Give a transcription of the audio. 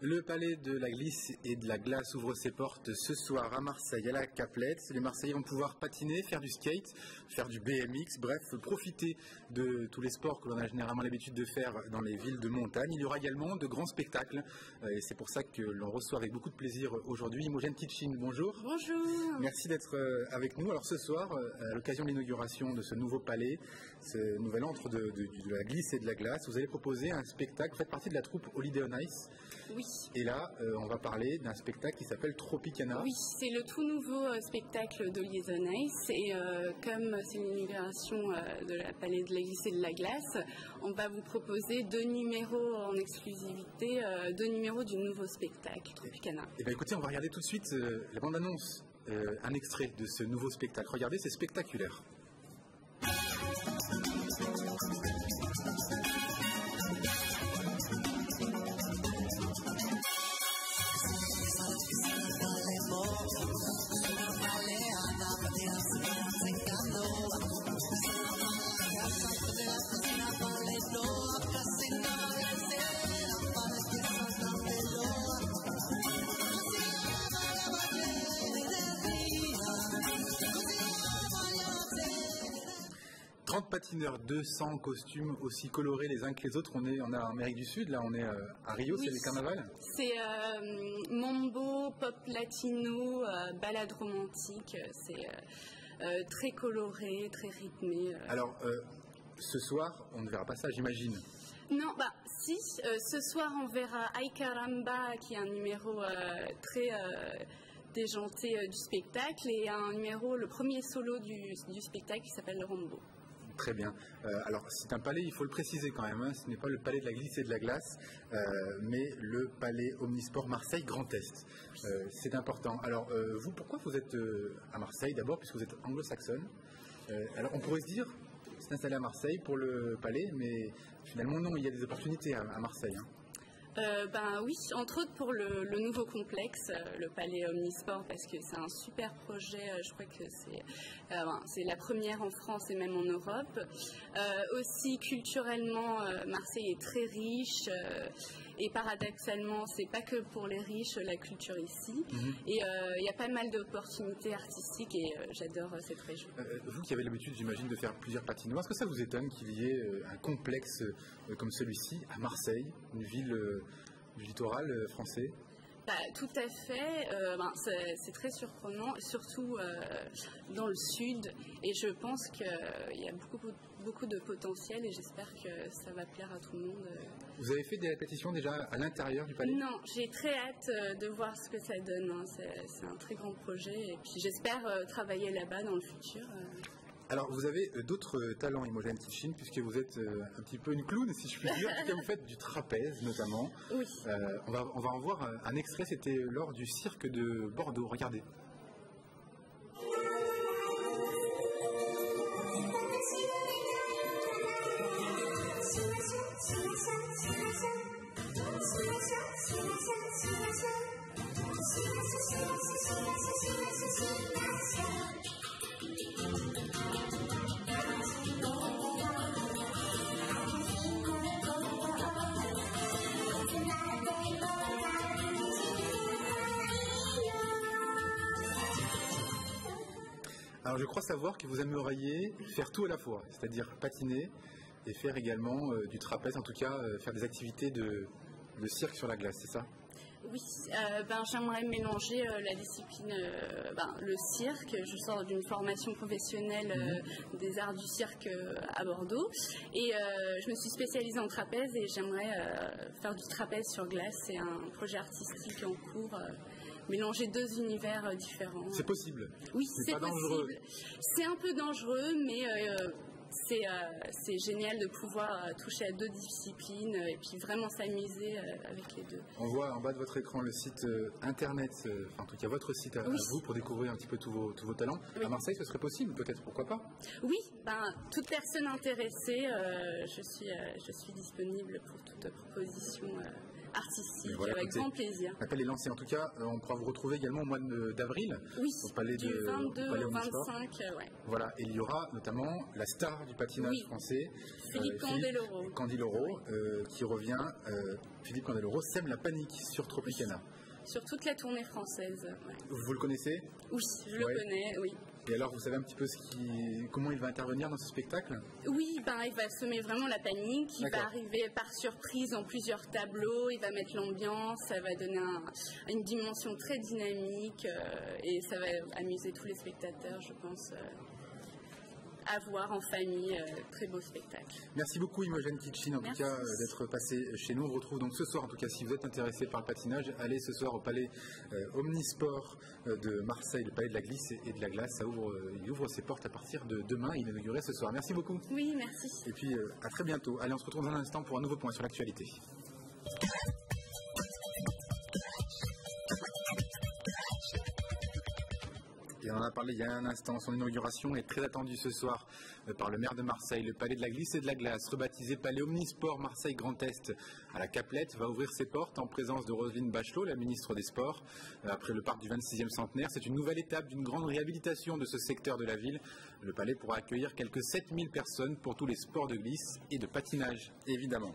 Le Palais de la Glisse et de la Glace ouvre ses portes ce soir à Marseille, à la Caplette. Les Marseillais vont pouvoir patiner, faire du skate, faire du BMX, bref, profiter de tous les sports que l'on a généralement l'habitude de faire dans les villes de montagne. Il y aura également de grands spectacles et c'est pour ça que l'on reçoit avec beaucoup de plaisir aujourd'hui Imogen Kitchin. Bonjour. Bonjour. Merci d'être avec nous. Alors ce soir, à l'occasion de l'inauguration de ce nouveau palais, ce nouvel antre de la glisse et de la glace, vous allez proposer un spectacle. Vous faites partie de la troupe Holiday on Ice. Oui. Et là, on va parler d'un spectacle qui s'appelle Tropicana. Oui, c'est le tout nouveau spectacle d'Holiday on Ice. Et comme c'est l'inauguration de la Palais de la Glisse et de la Glace, on va vous proposer 2 numéros en exclusivité, 2 numéros du nouveau spectacle Tropicana. Et bien écoutez, on va regarder tout de suite la bande-annonce, un extrait de ce nouveau spectacle. Regardez, c'est spectaculaire. Patineurs, 200 costumes aussi colorés les uns que les autres. On est en Amérique du Sud, là on est à Rio, oui, c'est le carnaval. C'est mambo, pop latino, balade romantique, c'est très coloré, très rythmé. Alors, ce soir, on ne verra pas ça, j'imagine. Non, si, ce soir on verra Ay Caramba, qui est un numéro très déjanté du spectacle, et un numéro, le premier solo du spectacle qui s'appelle le Rambo. Très bien. Alors, c'est un palais, il faut le préciser quand même, hein, ce n'est pas le palais de la glisse et de la glace, mais le palais Omnisport Marseille Grand Est. C'est important. Alors, vous, pourquoi vous êtes à Marseille d'abord, puisque vous êtes anglo-saxonne? Alors, on pourrait se dire, c'est installé à Marseille pour le palais, mais finalement, non, il y a des opportunités à Marseille. Hein. Oui, entre autres pour le nouveau complexe, le Palais Omnisport, parce que c'est un super projet, je crois que c'est la première en France et même en Europe. Aussi culturellement, Marseille est très riche et paradoxalement, c'est pas que pour les riches la culture ici. Et il y a pas mal d'opportunités artistiques et j'adore cette région. Vous qui avez l'habitude, j'imagine, de faire plusieurs patinoires, est-ce que ça vous étonne qu'il y ait un complexe comme celui-ci à Marseille, une ville du littoral français? Tout à fait, c'est très surprenant, surtout dans le sud, et je pense qu'il y a beaucoup de potentiel et j'espère que ça va plaire à tout le monde. Vous avez fait des répétitions déjà à l'intérieur du palais? Non, j'ai très hâte de voir ce que ça donne, hein. C'est un très grand projet et puis j'espère travailler là-bas dans le futur. Alors, vous avez d'autres talents, Imogen Kitchin, puisque vous êtes un petit peu une clown, si je puis dire. En tout cas, vous faites du trapèze, notamment. Oui. On va en voir un extrait, c'était lors du cirque de Bordeaux. Regardez. Alors je crois savoir que vous aimeriez faire tout à la fois, c'est-à-dire patiner et faire également du trapèze, en tout cas faire des activités de cirque sur la glace, c'est ça? Oui, j'aimerais mélanger la discipline, le cirque. Je sors d'une formation professionnelle des arts du cirque à Bordeaux et je me suis spécialisée en trapèze et j'aimerais faire du trapèze sur glace. C'est un projet artistique en cours. Mélanger 2 univers différents. C'est possible? Oui, c'est pas dangereux? C'est un peu dangereux, mais c'est génial de pouvoir toucher à 2 disciplines et puis vraiment s'amuser avec les 2. On voit en bas de votre écran le site internet, en tout cas votre site à vous, pour découvrir un petit peu tous vos talents. Oui. À Marseille, ce serait possible, peut-être, pourquoi pas? Oui, toute personne intéressée, je suis disponible pour toute proposition artistique, Voilà, avec écoutez, grand plaisir. l'appel est lancé. En tout cas, on pourra vous retrouver également au mois d'avril Oui, au palais du de 22 au palais au Omnisport. 25, ouais. Voilà, et il y aura notamment la star du patinage Oui. français, Philippe Candeloro. Candeloro, qui revient. Philippe Candeloro sème la panique sur Tropicana. Sur toute la tournée française. Ouais. Vous le connaissez? Oui, je le connais, oui. Et alors, vous savez un petit peu comment il va intervenir dans ce spectacle? Oui, il va semer vraiment la panique, il va D'accord. arriver par surprise dans plusieurs tableaux, il va mettre l'ambiance, ça va donner une dimension très dynamique et ça va amuser tous les spectateurs, je pense, à voir en famille. Très beau spectacle. Merci beaucoup Imogen Kitchin, en tout cas, d'être passé chez nous. On vous retrouve donc ce soir, en tout cas, si vous êtes intéressé par le patinage, allez ce soir au palais Omnisport de Marseille, le palais de la glisse et de la glace. Il ouvre ses portes à partir de demain. Il est inauguré ce soir. Merci beaucoup. Oui, merci. Et puis, à très bientôt. Allez, on se retrouve dans un instant pour un nouveau point sur l'actualité. Et on en a parlé il y a un instant, son inauguration est très attendue ce soir par le maire de Marseille. Le palais de la glisse et de la glace, rebaptisé palais Omnisport Marseille Grand Est à la Caplette, va ouvrir ses portes en présence de Roselyne Bachelot, la ministre des Sports. Après le parc du 26e centenaire, c'est une nouvelle étape d'une grande réhabilitation de ce secteur de la ville. Le palais pourra accueillir quelques 7000 personnes pour tous les sports de glisse et de patinage, évidemment.